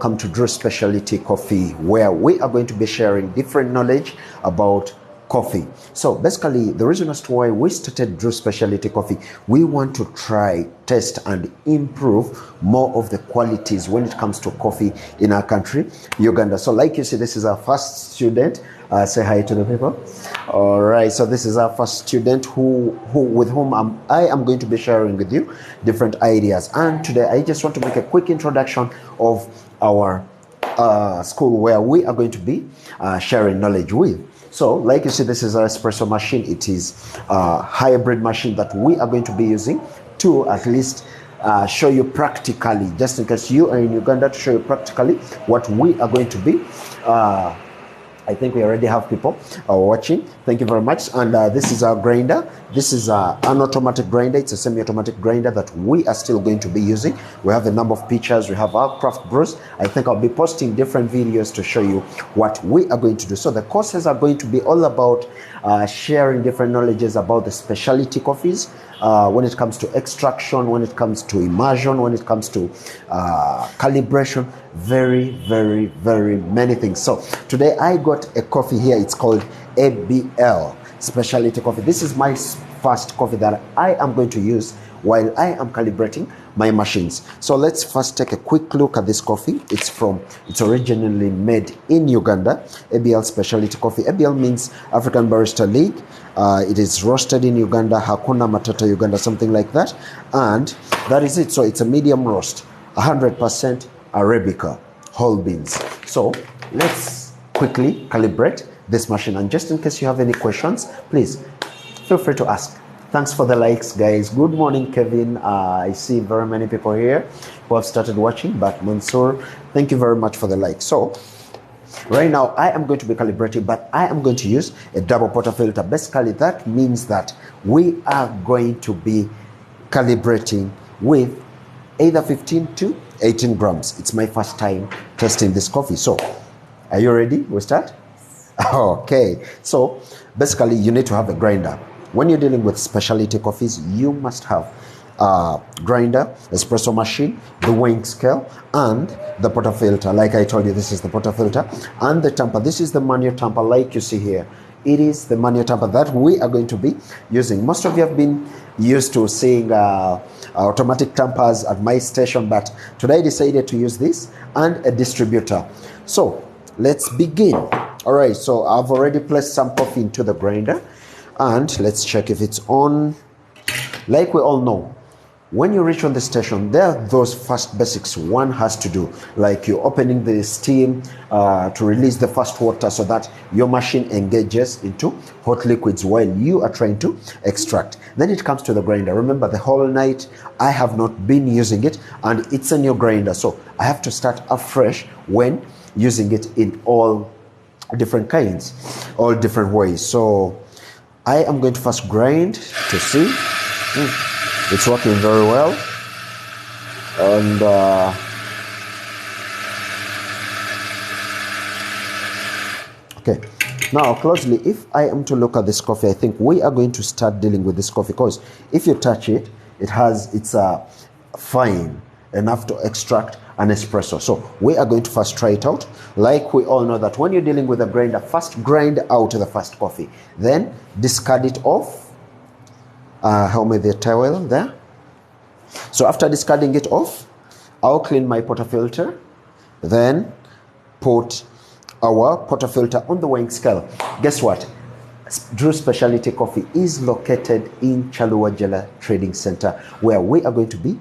welcome to Drew Speciality Coffee, where we are going to be sharing different knowledge about coffee. So basically, the reason as to why we started Drew Speciality Coffee, we want to try, test, and improve more of the qualities when it comes to coffee in our country, Uganda. So like you see, this is our first student. Say hi to the people. All right, so this is our first student with whom I am going to be sharing with you different ideas. And today I just want to make a quick introduction of our school where we are going to be sharing knowledge with. So like you see, this is our espresso machine. It is a hybrid machine that we are going to be using to at least show you practically, just in case you are in Uganda, to show you practically what we are going to be. I think we already have people watching. Thank you very much. And this is our grinder. This is an automatic grinder. It's a semi-automatic grinder that we are still going to be using. We have a number of pictures. We have our craft brews. I think I'll be posting different videos to show you what we are going to do. So the courses are going to be all about sharing different knowledges about the specialty coffees, when it comes to extraction, when it comes to immersion, when it comes to calibration, very, very, very many things. So today I got a coffee here. It's called ABL, Specialty Coffee. This is my first coffee that I am going to use while I am calibrating my machines. So let's first take a quick look at this coffee. It's originally made in Uganda. ABL Specialty Coffee. ABL means African Barista League. It is roasted in Uganda, Hakuna Matata Uganda, something like that. And that is it. So it's a medium roast, 100% Arabica, whole beans. So let's quickly calibrate this machine. And just in case you have any questions, please feel free to ask. Thanks for the likes, guys. Good morning, Kevin. I see very many people here who have started watching, but Mansour, thank you very much for the like. So right now I am going to be calibrating, but I am going to use a double portafilter. Basically, that means that we are going to be calibrating with either 15 to 18 grams. It's my first time testing this coffee. So are you ready? We start? Okay. So basically, you need to have a grinder. When you're dealing with specialty coffees, you must have a grinder, espresso machine, the weighing scale, and the portafilter. Like I told you, this is the portafilter and the tamper. This is the manual tamper, like you see here. It is the manual tamper that we are going to be using. Most of you have been used to seeing automatic tampers at my station, but today I decided to use this and a distributor. So let's begin. All right, so I've already placed some coffee into the grinder. And let's check if it's on. Like we all know, when you reach on the station, there are those first basics one has to do, like you're opening the steam to release the first water so that your machine engages into hot liquids while you are trying to extract. Then it comes to the grinder. Remember, the whole night I have not been using it, and it's a new grinder, so I have to start afresh when using it in all different kinds, all different ways. So I am going to first grind to see. It's working very well. And okay, now closely, if I am to look at this coffee, I think we are going to start dealing with this coffee, because if you touch it, it's fine enough to extract an espresso. So we are going to first try it out. Like we all know that when you're dealing with a grinder, first grind out the first coffee, then discard it off. Help me the towel there. So after discarding it off, I'll clean my portafilter, then put our portafilter on the weighing scale. Guess what? Drew Specialty Coffee is located in Kyaliwajjala Trading Center, where we are going to be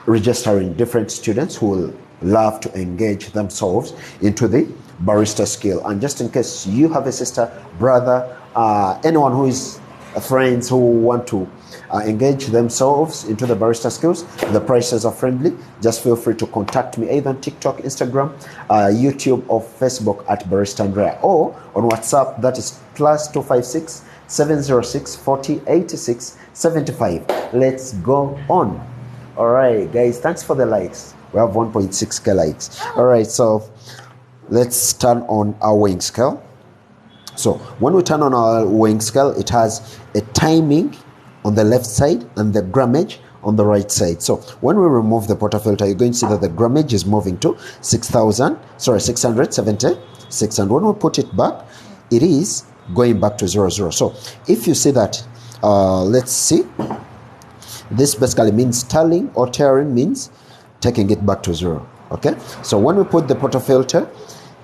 registering different students who will love to engage themselves into the barista skill. And just in case you have a sister, brother, anyone who is friends who want to engage themselves into the barista skills, the prices are friendly. Just feel free to contact me either on TikTok, Instagram, YouTube, or Facebook at Barista Andrea, or on WhatsApp, that is +256 706 40 86 75. Let's go on. All right, guys, thanks for the likes. We have 1.6k likes. All right, so let's turn on our weighing scale. So when we turn on our weighing scale, it has a timing on the left side and the grammage on the right side. So when we remove the portafilter, you're going to see that the grammage is moving to 676, and when we put it back, it is going back to 00. So if you see that, let's see, this basically means tallying, or tearing means taking it back to 0. Okay, so when we put the portafilter,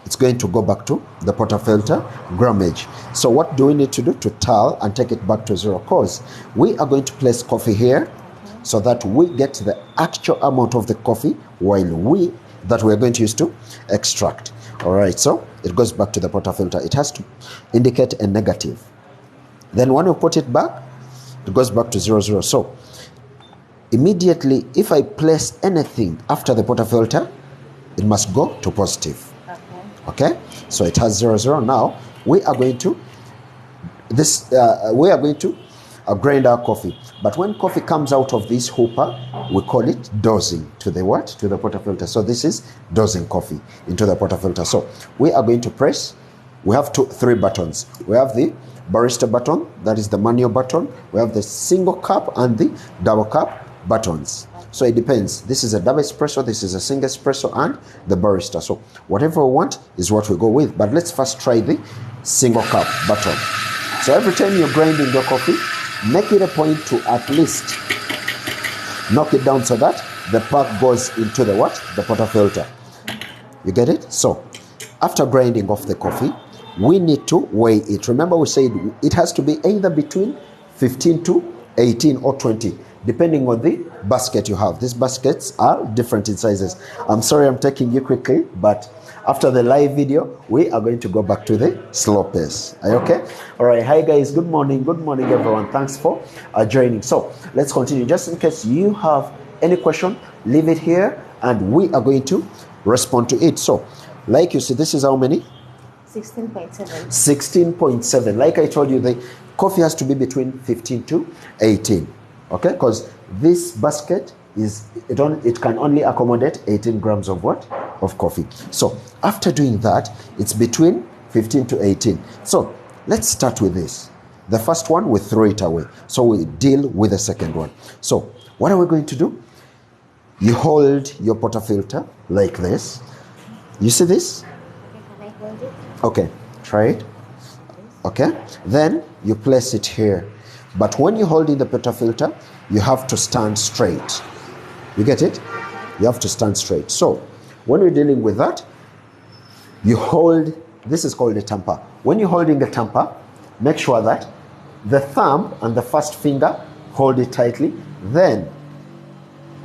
it's going to go back to the portafilter grammage. So what do we need to do to tally and take it back to 0? Because we are going to place coffee here so that we get the actual amount of the coffee that we're going to use to extract. All right, so it goes back to the portafilter. It has to indicate a negative. Then when we put it back, it goes back to 00. So immediately, if I place anything after the portafilter, it must go to positive. Okay, so it has 00. Now we are going to grind our coffee. But when coffee comes out of this hooper, we call it dosing to the what? To the portafilter. So this is dosing coffee into the portafilter. So we are going to press. We have three buttons. We have the barista button, that is the manual button. We have the single cup and the double cup buttons. So it depends. This is a double espresso, this is a single espresso, and the barista. So whatever we want is what we go with. But let's first try the single cup button. So every time you're grinding your coffee, make it a point to at least knock it down so that the pack goes into the what? The portafilter. You get it? So after grinding off the coffee, we need to weigh it. Remember, we said it has to be either between 15 to 18 or 20, depending on the basket you have. These baskets are different in sizes. I'm sorry I'm taking you quickly, but after the live video, we are going to go back to the slow pace. Are you okay? All right. Hi, guys. Good morning. Good morning, everyone. Thanks for joining. So let's continue. Just in case you have any question, leave it here, and we are going to respond to it. So, like you see, this is how many? 16.7. 16.7. Like I told you, the coffee has to be between 15 to 18. Okay, because this basket it can only accommodate 18 grams of what? Of coffee. So after doing that, it's between 15 to 18. So let's start with this. The first one, we throw it away. So we deal with the second one. So what are we going to do? You hold your portafilter like this. You see this? Can I hold it? Okay, try it. Okay, then you place it here. But when you're holding the portafilter, you have to stand straight. You get it? You have to stand straight. So when you're dealing with that, you hold, this is called a tamper. When you're holding a tamper, make sure that the thumb and the first finger hold it tightly. Then,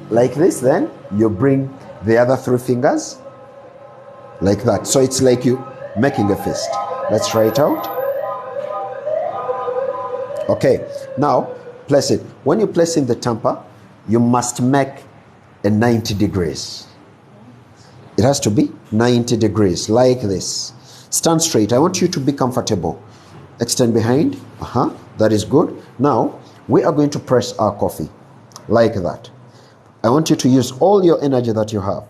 like this, then you bring the other three fingers like that. So it's like you making a fist. Let's try it out. Okay, now place it. When you place in the tamper, you must make a 90 degrees. It has to be 90 degrees, like this. Stand straight. I want you to be comfortable. Extend behind. That is good. Now, we are going to press our coffee, like that. I want you to use all your energy that you have.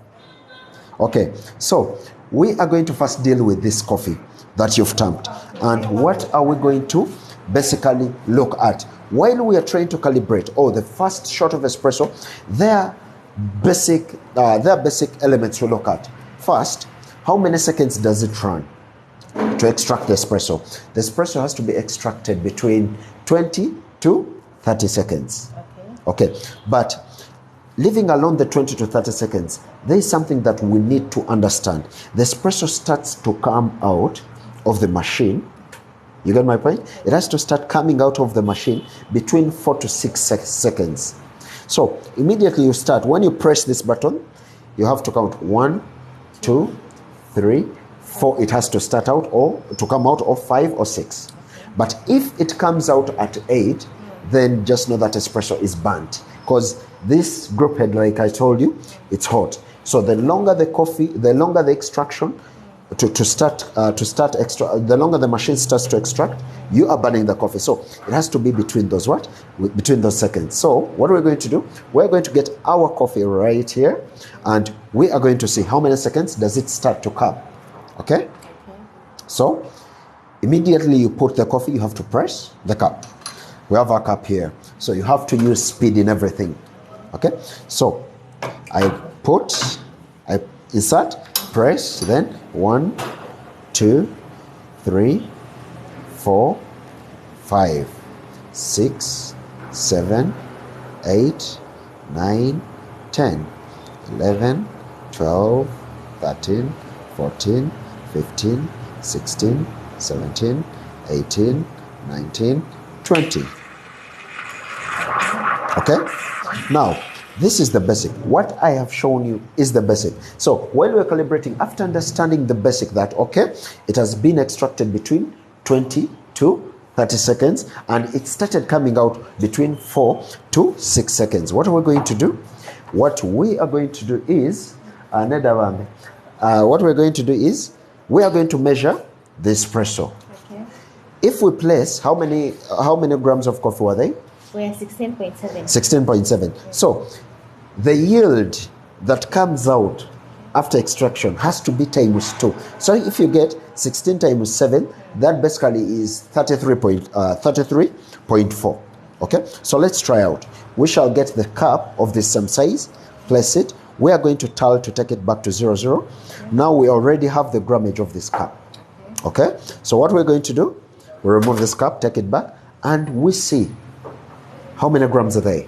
Okay, so we are going to first deal with this coffee that you've tamped. And what are we going to basically look at? While we are trying to calibrate, the first shot of espresso, there are basic elements to look at. First, how many seconds does it run to extract the espresso? The espresso has to be extracted between 20 to 30 seconds. Okay, but leaving alone the 20 to 30 seconds, there is something that we need to understand. The espresso starts to come out of the machine. You get my point? It has to start coming out of the machine between 4 to 6 seconds. So immediately you start. When you press this button, you have to count 1, 2, 3, 4. It has to start out or to come out of 5 or 6. But if it comes out at 8, then just know that espresso is burnt, because this group head, like I told you, it's hot. So the longer the coffee, the longer the extraction the longer the machine starts to extract, you are burning the coffee. So it has to be between those between those seconds. So what we're going to do, we're going to get our coffee right here, and we are going to see how many seconds does it start to come. Okay? So immediately you put the coffee, you have to press the cup. We have our cup here. So you have to use speed in everything. Okay, so I insert, press, then 1, 2, 3, 4, 5, 6, 7, 8, 9, 10, 11, 12, 13, 14, 15, 16, 17, 18, 19, 20. Okay? Now, this is the basic. What I have shown you is the basic. So, while we're calibrating, after understanding the basic that, okay, it has been extracted between 20 to 30 seconds and it started coming out between 4 to 6 seconds. What are we going to do? What we are going to do is, we are going to measure the espresso. Okay. If we place, how many grams of coffee were they? We are 16.7. 16.7. So the yield that comes out after extraction has to be times 2. So if you get 16 times 7, that basically is 33.4. Okay, so let's try out. We shall get the cup of the same size, place it. We are going to tally to take it back to 0, 0. Now we already have the grammage of this cup. Okay, so what we're going to do, we remove this cup, take it back, and we see how many grams are they?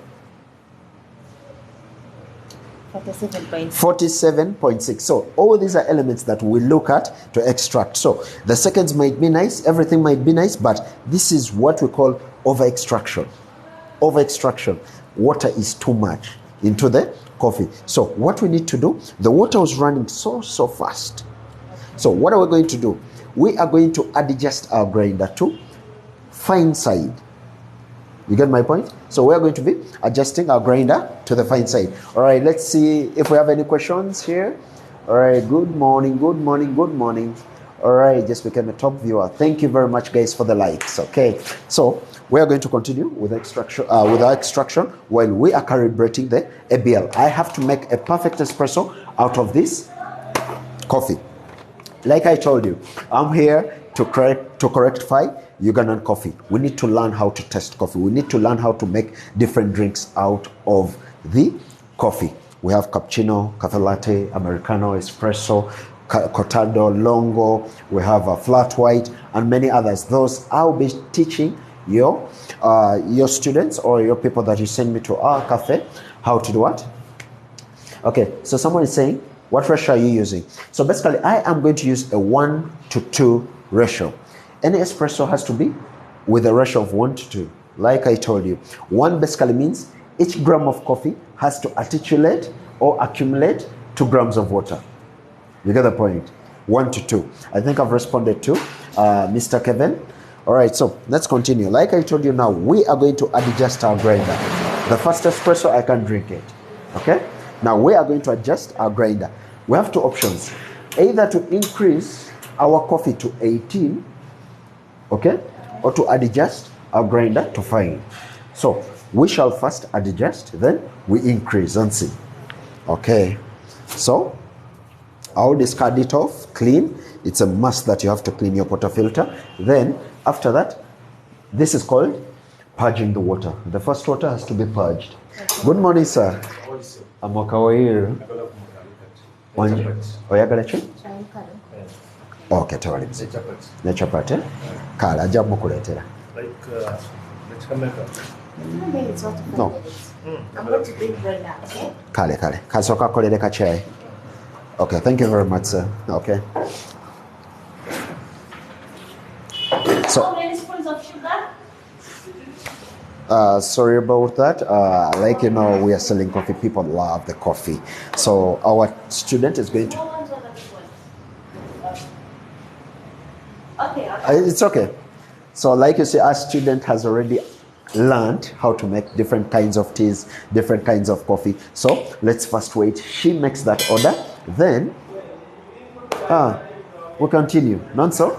47.6. 47.6. So all these are elements that we look at to extract. So the seconds might be nice, everything might be nice, but this is what we call over extraction. Over extraction. Water is too much into the coffee. So what we need to do, the water was running so fast. So what are we going to do? We are going to adjust our grinder to fine side. You get my point? So we are going to be adjusting our grinder to the fine side. All right, let's see if we have any questions here. All right, good morning, good morning, good morning. All right, just became a top viewer. Thank you very much, guys, for the likes. Okay, so we are going to continue with extraction, with our extraction while we are calibrating the ABL. I have to make a perfect espresso out of this coffee. Like I told you, I'm here to correctify Ugandan coffee. We need to learn how to test coffee. We need to learn how to make different drinks out of the coffee. We have cappuccino, cafe latte, americano, espresso, cortado, longo. We have a flat white and many others. Those I'll be teaching your students or your people that you send me to our cafe how to do what? Okay, so someone is saying, what ratio are you using? So basically, I am going to use a 1:2 ratio. Any espresso has to be with a ratio of 1:2. Like I told you, 1 basically means each gram of coffee has to articulate or accumulate 2 grams of water. You get the point? 1:2. I think I've responded to Mr. Kevin. All right, so let's continue. Like I told you now, we are going to adjust our grinder. The first espresso, I can drink it. Okay? Now we are going to adjust our grinder. We have 2 options. Either to increase our coffee to 18, okay, or to adjust our grinder to fine. So we shall first adjust, then we increase and see. Okay, so I'll discard it off, clean. It's a must that you have to clean your portafilter. Then after that, this is called purging the water. The first water has to be purged. Good morning, sir. Amakawair. Oyagala ki? Okay, tewali mzee. Ne chapati. Kala ajja mukuleetera. No. I'm going to bring right now, okay? Kale. Kasooka akolere ka chai. Okay, thank you very much, sir. Okay. So, How many spoons of sugar? sorry about that. Like you know, we are selling coffee. People love the coffee. So our student is going to. Okay. It's okay. So like you see, our student has already learned how to make different kinds of teas, different kinds of coffee. So let's first wait. She makes that order. Then we'll continue. Not so?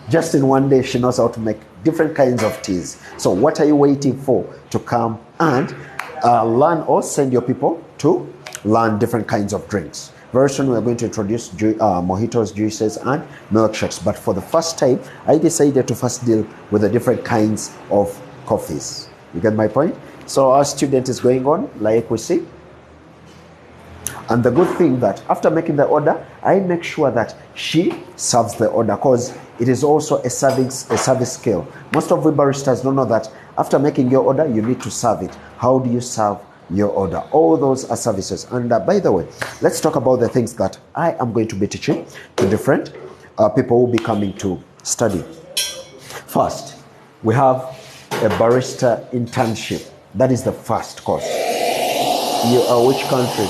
Just in one day, she knows how to make different kinds of teas. So what are you waiting for to come and learn or send your people to learn different kinds of drinks? Very soon we are going to introduce mojitos, juices, and milkshakes. But for the first time, I decided to first deal with the different kinds of coffees. You get my point? So our student is going on, like we see. And the good thing that after making the order, I make sure that she serves the order, because it is also a service skill. Most of the baristas don't know that after making your order, you need to serve it. How do you serve your order? All those are services. And by the way, let's talk about the things that I am going to be teaching to different people who will be coming to study. First, we have a barista internship. That is the first course. You are which country?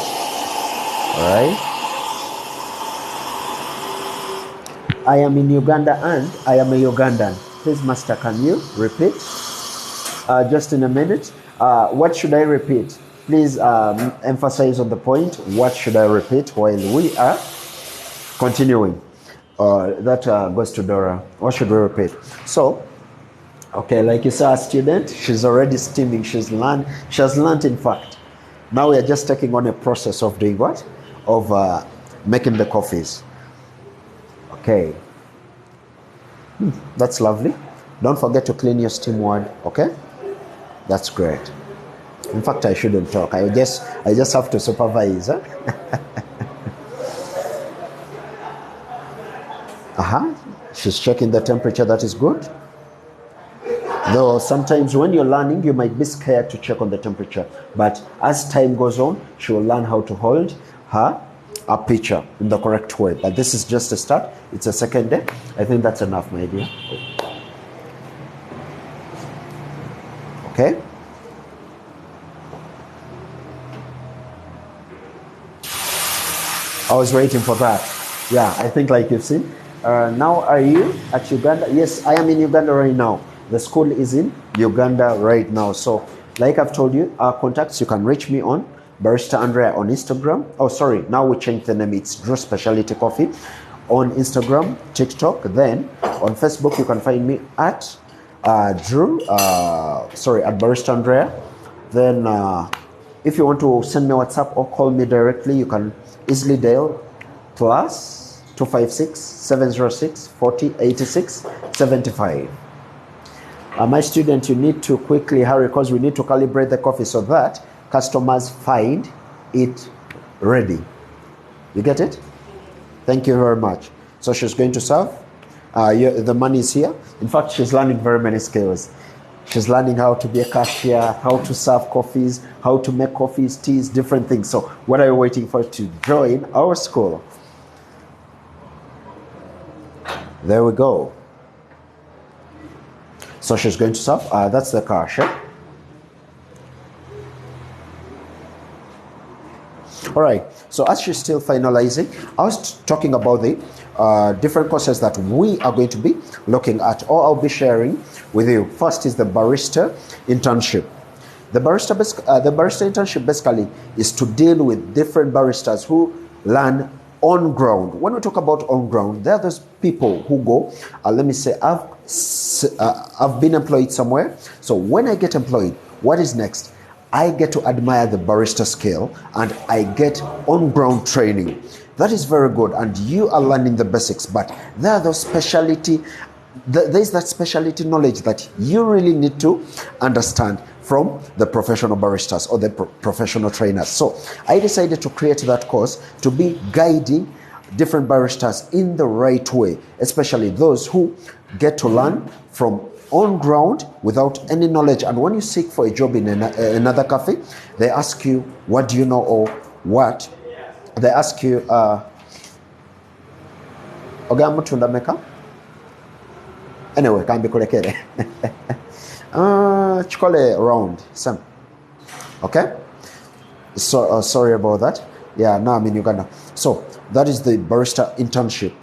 All right. I am in Uganda and I am a Ugandan. Please, Master, can you repeat? Just in a minute. What should I repeat? Please emphasize on the point. What should I repeat while we are continuing? That goes to Dora. What should we repeat? So, okay, like you saw, a student, she's already steaming. She has learned, in fact. Now we are just taking on a process of doing what? Of making the coffees. Okay. That's lovely. Don't forget to clean your steam wad, okay? That's great. In fact, I shouldn't talk. I just have to supervise. Huh? She's checking the temperature. That is good. Though sometimes when you're learning, you might be scared to check on the temperature. But as time goes on, she will learn how to hold her pitcher in the correct way. But this is just a start. It's a second day. I think that's enough, my dear. Okay. I was waiting for that. Yeah, I think like you've seen. Now are you at Uganda? Yes, I am in Uganda right now. The school is in Uganda right now. So like I've told you, our contacts, you can reach me on Barista Andrea on Instagram. Oh, sorry, now we changed the name. It's Drew Speciality Coffee on Instagram, TikTok. Then on Facebook, you can find me at at Barista Andrea. Then if you want to send me a WhatsApp or call me directly, you can easily dial plus 256 706 40 86 75. My student, you need to quickly hurry because we need to calibrate the coffee so that customers find it ready. You get it? Thank you very much. So she's going to serve. The money is here. In fact, she's learning very many skills. She's learning how to be a cashier, how to serve coffees, how to make coffees, teas, different things. So what are you waiting for to join our school? There we go. So she's going to serve. That's the cashier. All right. So as she's still finalizing, I was talking about the different courses that we are going to be looking at, or I'll be sharing with you. First is the Barista Internship. The Barista Internship basically is to deal with different baristas who learn on ground. When we talk about on ground, there are those people who go, let me say, I've been employed somewhere. So when I get employed, what is next? I get to admire the barista skill and I get on-ground training. That is very good, and you are learning the basics, but there are those specialty, there's that specialty knowledge that you really need to understand from the professional baristas or the professional trainers. So I decided to create that course to be guiding different baristas in the right way, especially those who get to learn from on ground without any knowledge. And when you seek for a job in another cafe, they ask you, what do you know, or what? They ask you, Ogamutunda Meka? Anyway, can be collected. Chikole round, Sam. Okay? So, sorry about that. Yeah, now I'm in Uganda. So, that is the barista internship.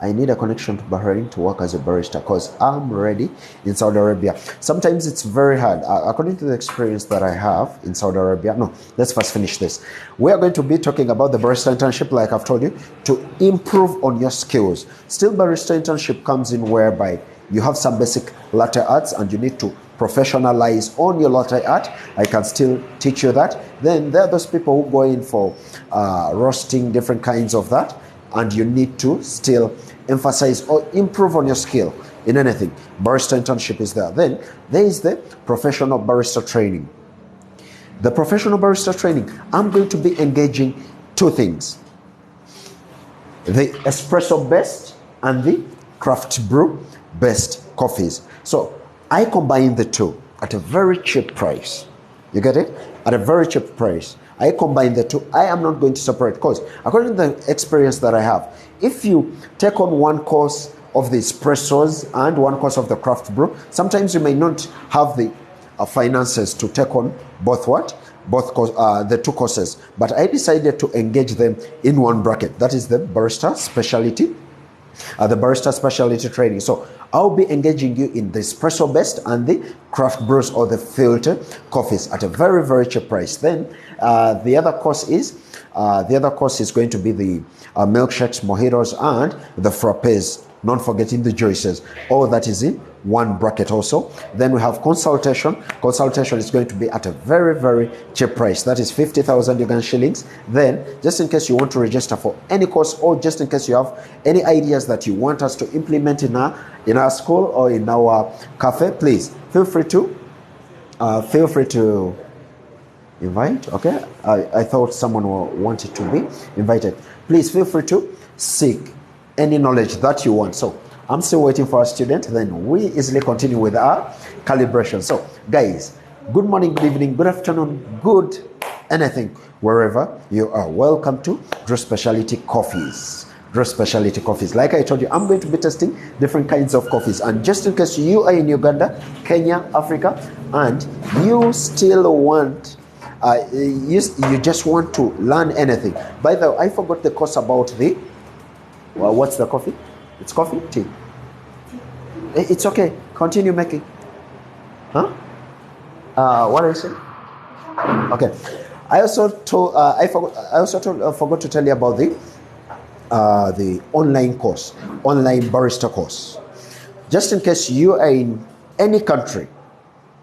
I need a connection to Bahrain to work as a barista because I'm ready in Saudi Arabia. Sometimes it's very hard. According to the experience that I have in Saudi Arabia, no, let's first finish this. We are going to be talking about the barista internship, like I've told you, to improve on your skills. Still, barista internship comes in whereby you have some basic latte arts and you need to professionalize on your latte art. I can still teach you that. Then there are those people who go in for roasting, different kinds of that, and you need to still emphasize or improve on your skill in anything. Barista internship is there. Then there is the professional barista training. the professional barista training, I'm going to be engaging two things: the espresso based and the craft brew based coffees. So I combine the two at a very cheap price. You get it? At a very cheap price. I combine the two. I am not going to separate, because according to the experience that I have, if you take on one course of the espressos and one course of the craft brew, sometimes you may not have the finances to take on both the two courses. But I decided to engage them in one bracket. That is the barista specialty, the barista specialty training. So I'll be engaging you in the espresso based and the craft brews or the filter coffees at a very, very cheap price. Then the other course is going to be the milkshakes, mojitos, and the frappes, not forgetting the juices. All that is in one bracket also. Then we have consultation. Consultation is going to be at a very, very cheap price. That is 50,000 Ugandan shillings. Then, just in case you want to register for any course, or just in case you have any ideas that you want us to implement in our school or in our cafe, please feel free to invite. Okay, I thought someone wanted to be invited. Please feel free to seek any knowledge that you want. So I'm still waiting for a student, then we easily continue with our calibration. So guys, good morning, good evening, good afternoon, good anything, wherever you are. Welcome to Drew Speciality Coffees. Drew Speciality Coffees. Like I told you, I'm going to be testing different kinds of coffees. And just in case you are in Uganda, Kenya, Africa, and you still want you just want to learn anything. By the way, I forgot the course about the what's the coffee? It's coffee? Tea? It's okay. Continue making. Huh? What I said? Okay. I also forgot to tell you about the online course, online barista course. Just in case you are in any country,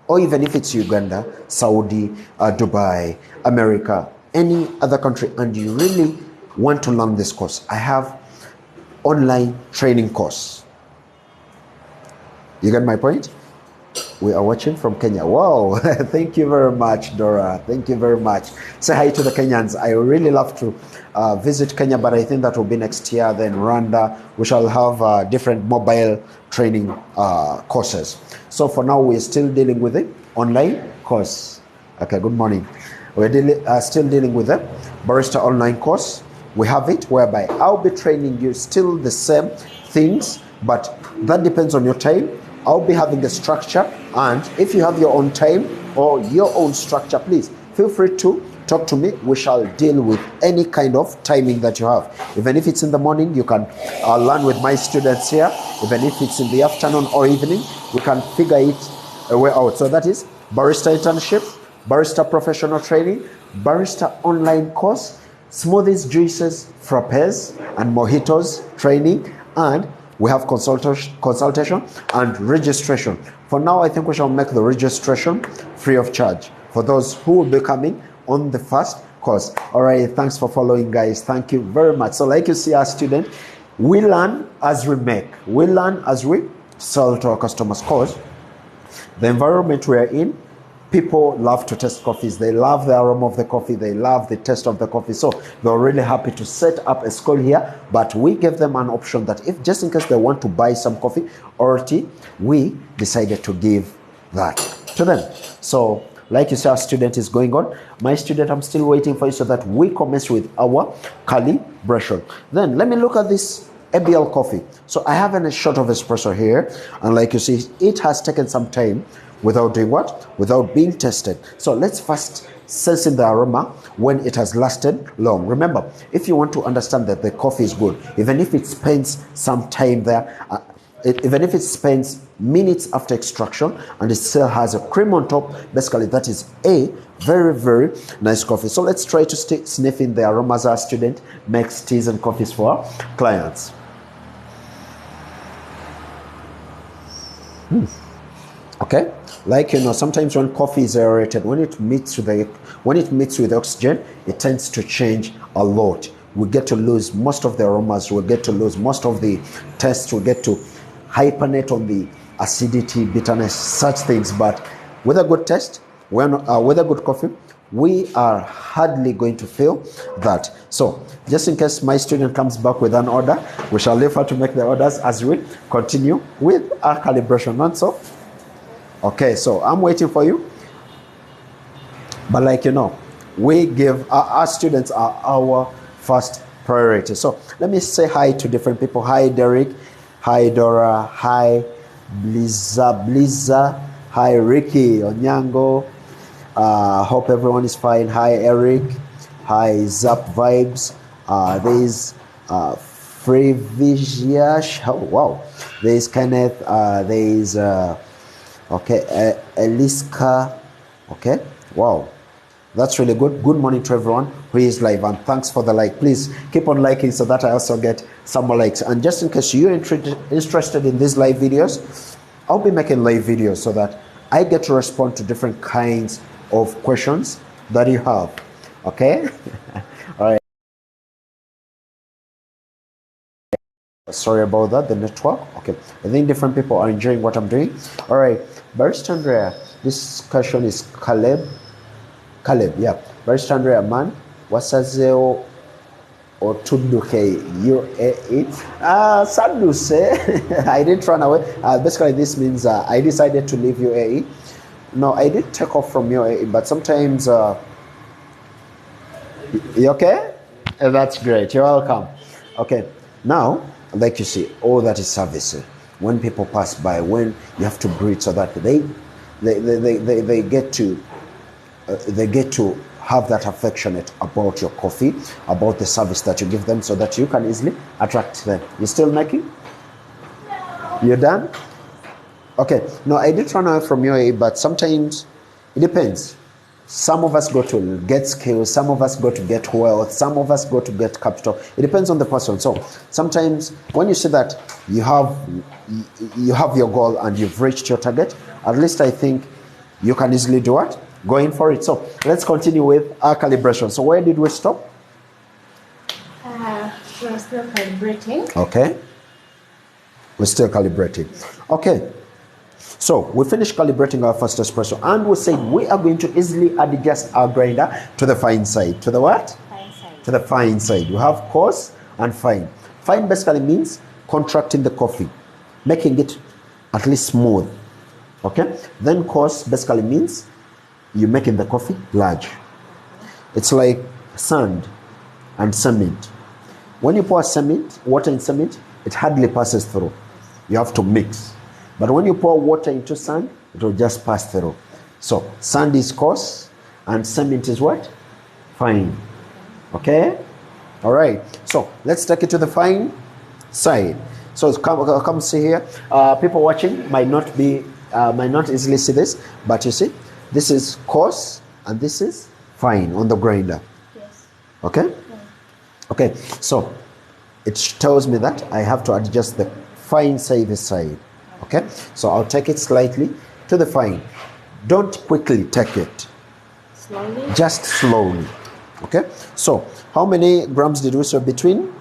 or even if it's Uganda, Saudi, Dubai, America, any other country, and you really want to learn this course, I have online training course. You get my point? We are watching from Kenya. Wow. Thank you very much, Dora. Thank you very much. Say hi to the Kenyans. I really love to visit Kenya, but I think that will be next year. Then Rwanda, we shall have different mobile training courses. So for now, we're still dealing with the online course. Okay, good morning. We're still dealing with the barista online course. We have it whereby I'll be training you still the same things, but that depends on your time. I'll be having a structure, and if you have your own time or your own structure, please feel free to talk to me. We shall deal with any kind of timing that you have. Even if it's in the morning, you can learn with my students here. Even if it's in the afternoon or evening, we can figure it a way out. So that is Barista Internship, Barista Professional Training, Barista Online Course, Smoothies, Juices, Frappes, and Mojitos Training, and we have consultation and registration. For now, I think we shall make the registration free of charge for those who will be coming on the first course. All right, thanks for following, guys. Thank you very much. So like you see, our student, we learn as we make. We learn as we sell to our customers, because the environment we are in, people love to taste coffees. They love the aroma of the coffee. They love the taste of the coffee. So they're really happy to set up a school here. But we gave them an option that if just in case they want to buy some coffee or tea, we decided to give that to them. So like you see, our student is going on. My student, I'm still waiting for you so that we commence with our calibration. Then let me look at this ABL coffee. So I have a shot of espresso here. And like you see, it has taken some time without doing what? Without being tested. So let's first sense in the aroma when it has lasted long. Remember, if you want to understand that the coffee is good, even if it spends some time there, even if it spends minutes after extraction and it still has a cream on top, basically that is a very, very nice coffee. So let's try to sniff in the aromas our student makes teas and coffees for our clients. Okay, like sometimes when coffee is aerated, when it meets with oxygen, it tends to change a lot. We get to lose most of the aromas. We get to lose most of the taste. We get to hypernate on the acidity, bitterness, such things. But with a good taste, with a good coffee, we are hardly going to feel that. So just in case my student comes back with an order, we shall leave her to make the orders as we continue with our calibration. Not so? Okay, so I'm waiting for you. But like you know, we give our students are our first priority. So let me say hi to different people. Hi Derek, hi Dora, hi Bliza, hi Ricky Onyango. Hope everyone is fine. Hi Eric, hi Zap Vibes. There's Freviziash. Oh wow. There's Kenneth. There's okay, ARISKA. Okay, wow. That's really good. Good morning to everyone who is live, and thanks for the like. Please keep on liking so that I also get some more likes. And just in case you're interested in these live videos, I'll be making live videos so that I get to respond to different kinds of questions that you have. Okay? All right. Sorry about that, the network. Okay. I think different people are enjoying what I'm doing. All right. Barista Andrea, this question is Caleb, yeah. Barista Andrea, man, wasazeo otuduke UAE. Saduse, I didn't run away. Basically, this means I decided to leave UAE. No, I did take off from UAE, but sometimes. You okay? That's great. You're welcome. Okay. Now, like you see, all that is service. When people pass by, when you have to greet so that they get to have that affectionate about your coffee, about the service that you give them, so that you can easily attract them. You still making? You're done? Okay. No, I did run away from UAE, but sometimes it depends. Some of us go to get skills, some of us go to get wealth, some of us go to get capital. It depends on the person. So sometimes when you see that you have your goal and you've reached your target, at least I think you can easily do what? Go in for it. So let's continue with our calibration. So where did we stop? We're still calibrating. Okay. We're still calibrating. Okay. So we finished calibrating our first espresso, and we said we are going to easily adjust our grinder to the fine side. To the what? Fine side. To the fine side. We have coarse and fine. Fine basically means contracting the coffee, making it at least smooth. Okay? Then coarse basically means you're making the coffee large. It's like sand and cement. When you pour cement, water in cement, it hardly passes through. You have to mix. But when you pour water into sand, it will just pass through. So sand is coarse and cement is what? Fine. Okay? All right. So let's take it to the fine side. So come see here. People watching might not easily see this, but you see, this is coarse and this is fine on the grinder. Yes. Okay? Yeah. Okay. So it tells me that I have to adjust the fine side. Okay, so I'll take it slightly to the fine. Don't quickly take it. Slowly. Just slowly. Okay, so how many grams did we serve between?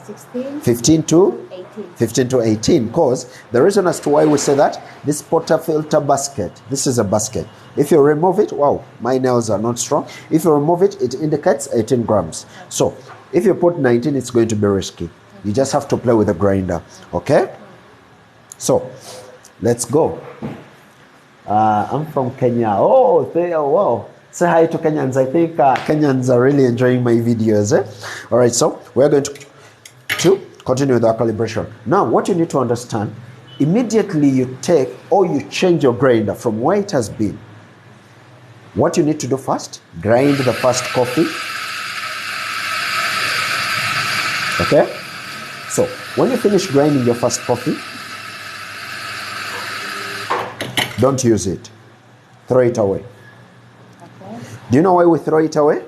16. 15 to 18. 15 to 18. Because the reason as to why we say that, this portafilter basket, this is a basket. If you remove it, wow, my nails are not strong. If you remove it, it indicates 18 grams. So if you put 19, it's going to be risky. You just have to play with the grinder. Okay. So, let's go. I'm from Kenya. Oh, wow. Say hi to Kenyans. I think Kenyans are really enjoying my videos. All right, so we're going to continue with our calibration. Now, what you need to understand, immediately you take or you change your grinder from where it has been. What you need to do first, grind the first coffee. Okay? So, when you finish grinding your first coffee, don't use it. Throw it away. Okay. Do you know why we throw it away?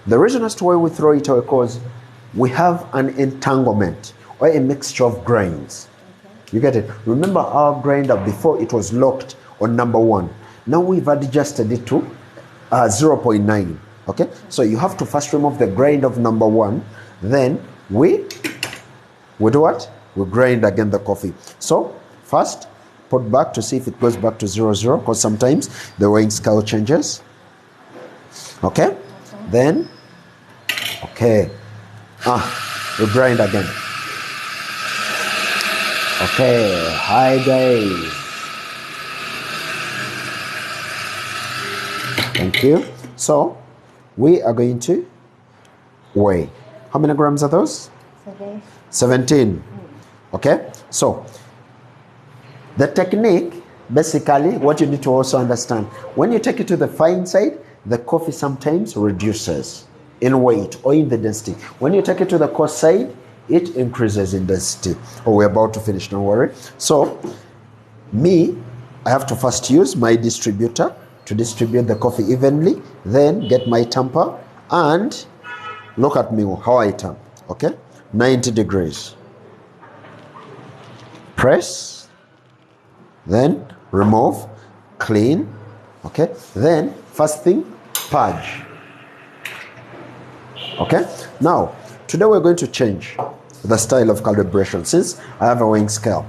The reason as to why we throw it away is because we have an entanglement or a mixture of grains. Okay. You get it? Remember our grinder before it was locked on number 1. Now we've adjusted it to 0.9. Okay? So you have to first remove the grind of number 1. Then we do what? We grind again the coffee. So first, put back to see if it goes back to 0, because sometimes the weighing scale changes. Okay? Then, okay. We grind again. Okay, hi guys. Thank you. So, we are going to weigh. How many grams are those? 17. Okay? So, the technique, basically, what you need to also understand, when you take it to the fine side, the coffee sometimes reduces in weight or in the density. When you take it to the coarse side, it increases in density. Oh, we're about to finish, don't worry. So, I have to first use my distributor to distribute the coffee evenly, then get my tamper, and look at me how I tamp. Okay? 90 degrees. Press, then remove, clean. Okay? Then, first thing, purge. Okay? Now, today we're going to change the style of calibration since I have a weighing scale.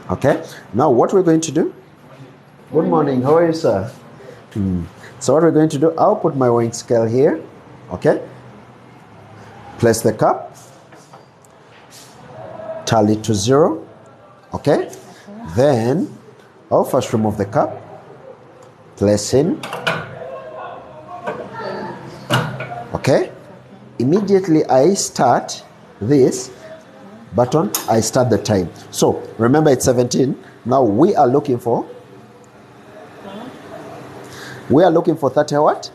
Okay? Now, what we're going to do? Good morning. How are you, sir? So what we're going to do, I'll put my weighing scale here. Okay? Place the cup. Tally to 0. Okay? Then, I'll first remove the cup. Place in. Okay? Immediately I start this button, I start the time. So, remember it's 17. Now we are looking for 30 what?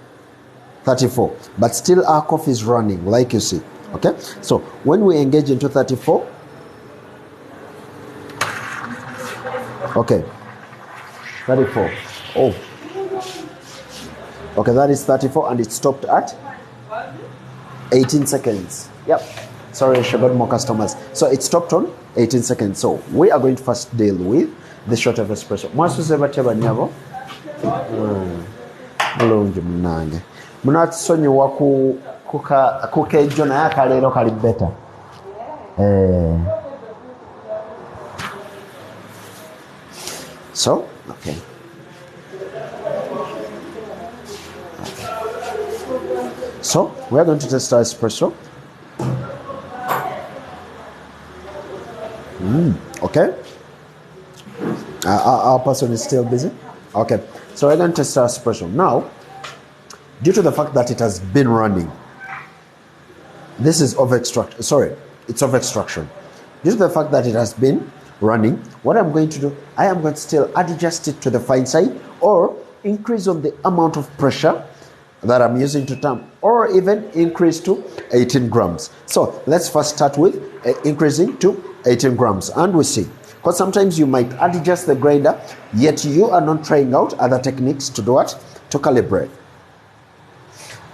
34. But still our coffee is running, like you see. Okay? So, when we engage into 34, okay, 34. Oh. Okay, that is 34 and it stopped at 18 seconds. Yep. Sorry, she got more customers. So it stopped on 18 seconds. So we are going to first deal with the shot of espresso. Bulungi munange. Munatusonyiwa ku kejo naye akaleero kali better. So, okay. So, we are going to test our espresso. Okay. Our person is still busy. Okay. So, we're going to test our espresso. Now, due to the fact that it has been running, this is of extraction. Sorry, it's of extraction. Due to the fact that it has been running, what I'm going to do, I am going to still adjust it to the fine side or increase on the amount of pressure that I'm using to tamp, or even increase to 18 grams. So let's first start with increasing to 18 grams and we see. Because sometimes you might adjust the grinder, yet you are not trying out other techniques to do what? To calibrate.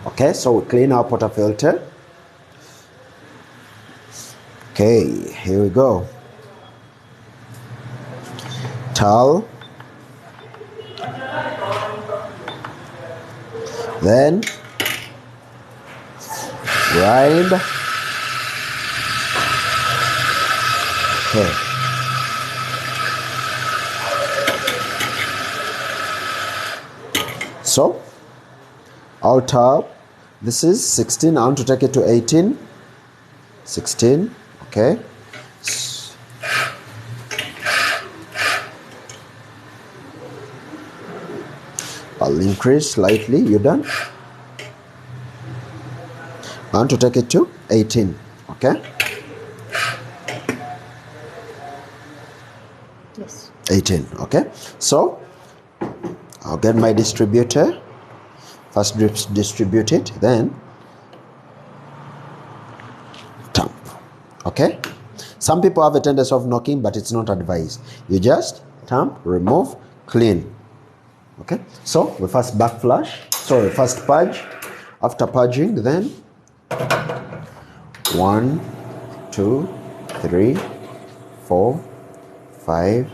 Okay, so we clean our portafilter. Okay, here we go. Towel. Then grind. Okay. So our tab, this is 16. I want to take it to 18. 16. Okay. I'll increase slightly. You done? I want to take it to 18. Okay. Yes. 18. Okay. So I'll get my distributor. First distribute it, then tamp. Okay. Some people have a tendency of knocking, but it's not advised. You just tamp, remove, clean. Okay, so we first first purge. After purging, then 1, 2, 3, 4, 5,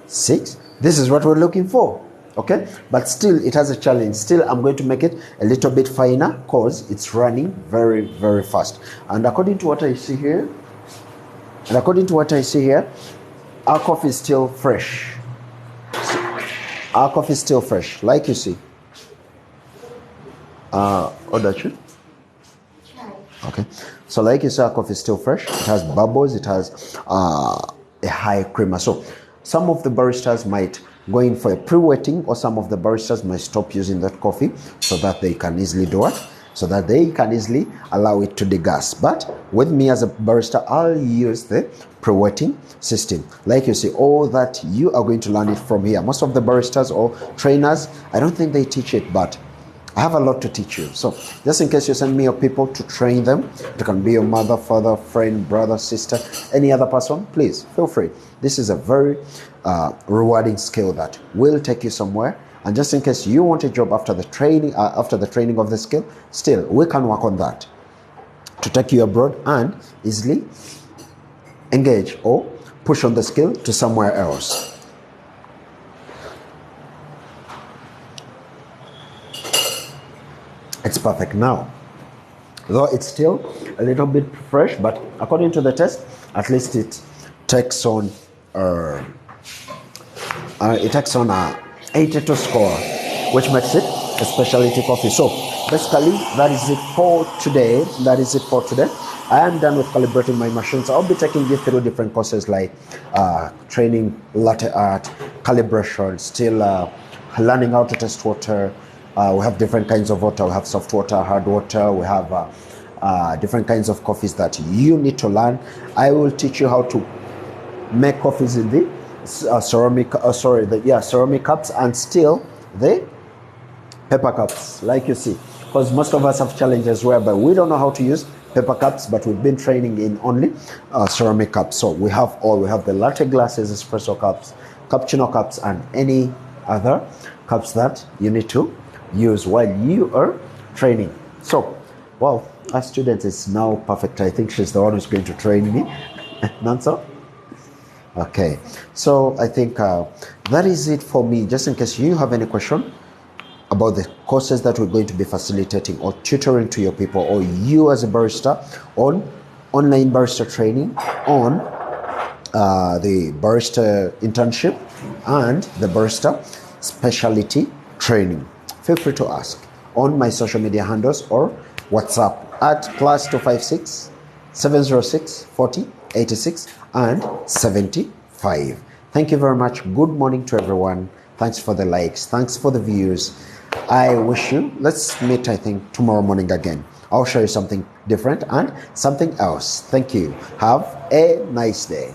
6. This is what we're looking for. Okay, but still it has a challenge. Still, I'm going to make it a little bit finer because it's running very, very fast. And according to what I see here, our coffee is still fresh. Our coffee is still fresh, like you see. Order you? Chai. Okay. So like you saw, our coffee is still fresh. It has bubbles. It has a high creamer. So some of the baristas might go in for a pre-wetting, or some of the baristas might stop using that coffee so that they can easily do it, so that they can easily allow it to degas. But with me as a barista, I'll use the pre-wetting system. Like you see, all that you are going to learn it from here. Most of the baristas or trainers, I don't think they teach it, but I have a lot to teach you. So just in case you send me your people to train them, it can be your mother, father, friend, brother, sister, any other person, please feel free. This is a very rewarding skill that will take you somewhere. And just in case you want a job after the training of the skill, still we can work on that to take you abroad and easily engage or push on the skill to somewhere else. It's perfect now, though it's still a little bit fresh, but according to the test, at least it takes on a 82 score, which makes it a specialty coffee. So basically, that is it for today. I am done with calibrating my machines. I'll be taking you through different courses like training, latte art, calibration, still learning how to test water. We have different kinds of water. We have soft water, hard water. We have different kinds of coffees that you need to learn. I will teach you how to make coffees in the ceramic cups, and still the paper cups, like you see, because most of us have challenges whereby we don't know how to use paper cups, but we've been training in only ceramic cups. So we have the latte glasses, espresso cups, cappuccino cups, and any other cups that you need to use while you are training. So, well, our student is now perfect. I think she's the one who's going to train me. Nansa? Okay. So I think that is it for me. Just in case you have any question about the courses that we're going to be facilitating or tutoring to your people, or you as a barista on online barista training, on the Barista Internship and the Barista Specialty training, feel free to ask on my social media handles or WhatsApp at +256 706 40 86 and 75. Thank you very much. Good morning to everyone. Thanks for the likes. Thanks for the views. I wish you, let's meet, I think, tomorrow morning again. I'll show you something different and something else. Thank you. Have a nice day.